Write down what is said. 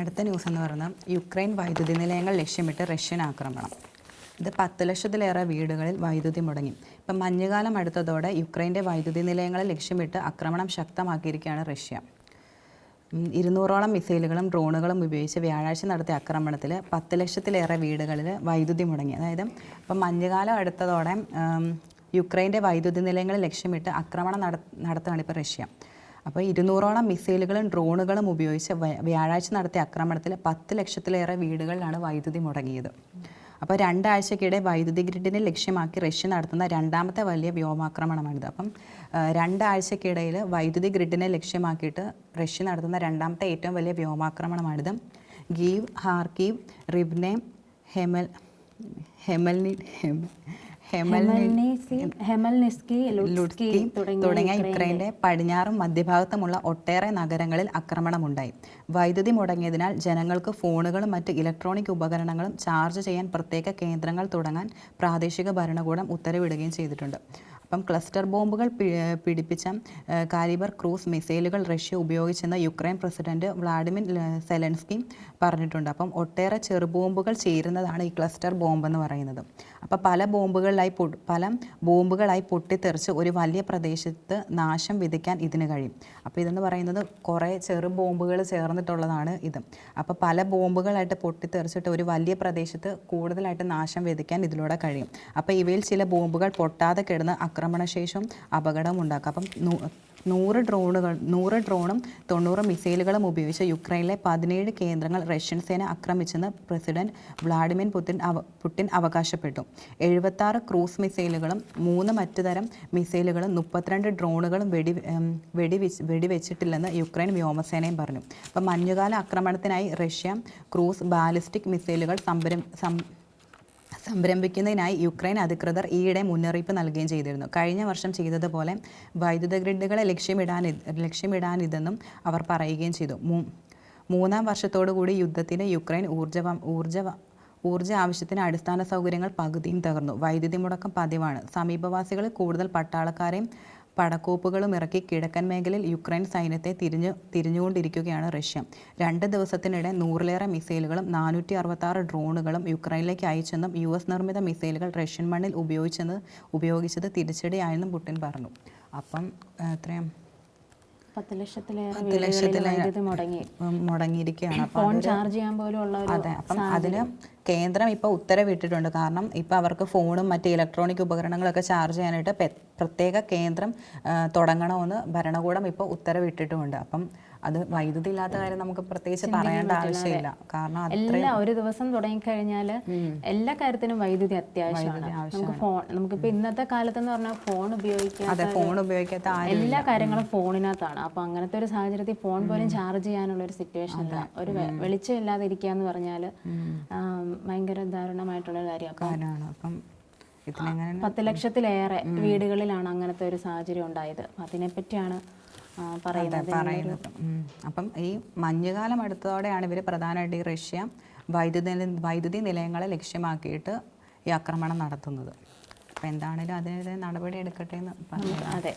അടുത്ത ന്യൂസ് എന്ന് പറയുന്നത് യുക്രൈൻ വൈദ്യുതി നിലയങ്ങൾ ലക്ഷ്യമിട്ട് റഷ്യൻ ആക്രമണം. ഇത് 10 ലക്ഷത്തിലേറെ വീടുകളിൽ വൈദ്യുതി മുടങ്ങി. ഇപ്പം മഞ്ഞുകാലം അടുത്തതോടെ യുക്രൈൻ്റെ വൈദ്യുതി നിലയങ്ങളെ ലക്ഷ്യമിട്ട് ആക്രമണം ശക്തമാക്കിയിരിക്കുകയാണ് റഷ്യ. 200ഓളം മിസൈലുകളും ഡ്രോണുകളും ഉപയോഗിച്ച് വ്യാഴാഴ്ച നടത്തിയ ആക്രമണത്തിൽ 10 ലക്ഷത്തിലേറെ വീടുകളിൽ വൈദ്യുതി മുടങ്ങി. അതായത് ഇപ്പം മഞ്ഞുകാലം അടുത്തതോടെ യുക്രൈൻ്റെ വൈദ്യുതി നിലയങ്ങളെ ലക്ഷ്യമിട്ട് ആക്രമണം നടത്തുകയാണ് ഇപ്പോൾ റഷ്യ. അപ്പോൾ 200ഓളം മിസൈലുകളും ഡ്രോണുകളും ഉപയോഗിച്ച് വ്യാഴാഴ്ച നടത്തിയ ആക്രമണത്തിൽ 10 ലക്ഷത്തിലേറെ വീടുകളിലാണ് വൈദ്യുതി മുടങ്ങിയത്. അപ്പോൾ 2 ആഴ്ചക്കിടെ വൈദ്യുതി ഗ്രിഡിനെ ലക്ഷ്യമാക്കി റഷ്യ നടത്തുന്ന രണ്ടാമത്തെ വലിയ വ്യോമാക്രമണമാണിത്. അപ്പം 2 ആഴ്ചക്കിടയിൽ വൈദ്യുതി ഗ്രിഡിനെ ലക്ഷ്യമാക്കിയിട്ട് റഷ്യ നടത്തുന്ന രണ്ടാമത്തെ ഏറ്റവും വലിയ വ്യോമാക്രമണമാണിത്. ഗീവ്, ഹാർക്കീവ്, റിവ്നെ, ലുട്സ്കി തുടങ്ങിയ യുക്രൈൻ്റെ പടിഞ്ഞാറും മധ്യഭാഗത്തുമുള്ള ഒട്ടേറെ നഗരങ്ങളിൽ ആക്രമണമുണ്ടായി. വൈദ്യുതി മുടങ്ങിയതിനാൽ ജനങ്ങൾക്ക് ഫോണുകളും മറ്റ് ഇലക്ട്രോണിക് ഉപകരണങ്ങളും ചാർജ് ചെയ്യാൻ പ്രത്യേക കേന്ദ്രങ്ങൾ തുടങ്ങാൻ പ്രാദേശിക ഭരണകൂടം ഉത്തരവിടുകയും ചെയ്തിട്ടുണ്ട്. അപ്പം ക്ലസ്റ്റർ ബോംബുകൾ പിടിപ്പിച്ച കാലിബർ ക്രൂസ് മിസൈലുകൾ റഷ്യ ഉപയോഗിച്ചെന്ന് യുക്രൈൻ പ്രസിഡന്റ് വ്ളാഡിമിർ സെലൻസ്കി പറഞ്ഞിട്ടുണ്ട്. അപ്പം ഒട്ടേറെ ചെറുബോംബുകൾ ചേരുന്നതാണ് ഈ ക്ലസ്റ്റർ ബോംബ് എന്ന് പറയുന്നത്. അപ്പോൾ പല ബോംബുകളായി പൊട്ടിത്തെറിച്ച് ഒരു വലിയ പ്രദേശത്ത് നാശം വിതയ്ക്കാൻ ഇതിന് കഴിയും. അപ്പോൾ ഇതെന്ന് പറയുന്നത് കുറേ ചെറു ബോംബുകൾ ചേർന്നിട്ടുള്ളതാണ് ഇത്. അപ്പോൾ പല ബോംബുകളായിട്ട് പൊട്ടിത്തെറിച്ചിട്ട് ഒരു വലിയ പ്രദേശത്ത് കൂടുതലായിട്ട് നാശം വിതയ്ക്കാൻ ഇതിലൂടെ കഴിയും. അപ്പോൾ ഇവയിൽ ചില ബോംബുകൾ പൊട്ടാതെ കിടന്ന് ആക്രമണശേഷം അപകടം ഉണ്ടാക്കും. അപ്പം 100 ഡ്രോണും 90 മിസൈലുകളും ഉപയോഗിച്ച് യുക്രൈനിലെ 17 കേന്ദ്രങ്ങൾ റഷ്യൻ സേന ആക്രമിച്ചെന്ന് പ്രസിഡന്റ് വ്ളാഡിമിർ പുടിൻ അവകാശപ്പെട്ടു. 76 ക്രൂസ് മിസൈലുകളും 3 മറ്റു തരം മിസൈലുകളും 32 ഡ്രോണുകളും വെടിവെച്ചിട്ടില്ലെന്ന് യുക്രൈൻ വ്യോമസേനയും പറഞ്ഞു. അപ്പം മഞ്ഞുകാല ആക്രമണത്തിനായി റഷ്യ ക്രൂസ് ബാലിസ്റ്റിക് മിസൈലുകൾ സംരംഭിക്കുന്നതിനായി യുക്രൈൻ അധികൃതർ ഈയിടെ മുന്നറിയിപ്പ് നൽകുകയും ചെയ്തിരുന്നു. കഴിഞ്ഞ വർഷം ചെയ്തതുപോലെ വൈദ്യുത ഗ്രിഡുകളെ ലക്ഷ്യമിടാനിതെന്നും അവർ പറയുകയും ചെയ്തു. 3ാം വർഷത്തോടുകൂടി യുദ്ധത്തിന് യുക്രൈൻ ഊർജ്ജ ആവശ്യത്തിന് അടിസ്ഥാന സൗകര്യങ്ങൾ പകുതിയും തകർന്നു. വൈദ്യുതി മുടക്കം പതിവാണ്. സമീപവാസികളിൽ കൂടുതൽ പട്ടാളക്കാരെയും പടക്കോപ്പുകളും ഇറക്കി കിഴക്കൻ മേഖലയിൽ യുക്രൈൻ സൈന്യത്തെ തിരിഞ്ഞുകൊണ്ടിരിക്കുകയാണ് റഷ്യ. 2 ദിവസത്തിനിടെ 100ലേറെ മിസൈലുകളും 466 ഡ്രോണുകളും യുക്രൈനിലേക്ക് അയച്ചെന്നും US നിർമ്മിത മിസൈലുകൾ റഷ്യൻ മണ്ണിൽ ഉപയോഗിച്ചത് തിരിച്ചടിയായെന്നും പുടിൻ പറഞ്ഞു. അപ്പം എത്രയും 10 ലക്ഷത്തിലേറെ മുടങ്ങിയിരിക്കുകയാണ്. ഫോൺ ചാർജ് ചെയ്യാൻ പോലും അതെ. അപ്പം അതിന് കേന്ദ്രം ഇപ്പോൾ ഉത്തരവിട്ടിട്ടുണ്ട്. കാരണം ഇപ്പോൾ അവർക്ക് ഫോണും മറ്റ് ഇലക്ട്രോണിക് ഉപകരണങ്ങളൊക്കെ ചാർജ് ചെയ്യാനായിട്ട് പ്രത്യേക കേന്ദ്രം തുടങ്ങണമെന്ന് ഭരണകൂടം ഇപ്പോൾ ഉത്തരവിട്ടിട്ടുമുണ്ട്. അപ്പം അത് വൈദ്യുതി ഇല്ലാത്ത കാര്യം നമുക്ക് പ്രത്യേകിച്ച് പറയേണ്ട ആവശ്യമില്ല. കാരണം എല്ലാം ഒരു ദിവസം തുടങ്ങിക്കഴിഞ്ഞാൽ എല്ലാ കാര്യത്തിനും വൈദ്യുതി അത്യാവശ്യമാണ്. നമുക്കിപ്പോൾ ഇന്നത്തെ കാലത്തെന്ന് പറഞ്ഞാൽ ഫോൺ ഉപയോഗിക്കാത്ത എല്ലാ കാര്യങ്ങളും ഫോണിനകത്താണ്. അപ്പോൾ അങ്ങനത്തെ ഒരു സാഹചര്യത്തിൽ ഫോൺ പോലും ചാർജ് ചെയ്യാനുള്ള ഒരു സിറ്റുവേഷൻ ഇല്ല. ഒരു വെളിച്ചം ഇല്ലാതെ ഇരിക്കുക എന്ന് പറഞ്ഞാൽ ഭയങ്കര ദാരുണമായിട്ടുള്ള കാര്യമാണ്. അപ്പം 10 ലക്ഷത്തിലേറെ വീടുകളിലാണ് അങ്ങനത്തെ ഒരു സാഹചര്യം ഉണ്ടായത്. അതിനെപ്പറ്റിയാണ് പറയുന്നത്. അപ്പം ഈ മഞ്ഞുകാലം അടുത്തതോടെയാണ് ഇവർ പ്രധാനമായിട്ട് ഈ റഷ്യ വൈദ്യുതി നിലയങ്ങളെ ലക്ഷ്യമാക്കിയിട്ട് ഈ ആക്രമണം നടത്തുന്നത്. അപ്പം എന്താണേലും അതിനെതിരെ നടപടി എടുക്കട്ടെ എന്ന് പറഞ്ഞു. അതെ.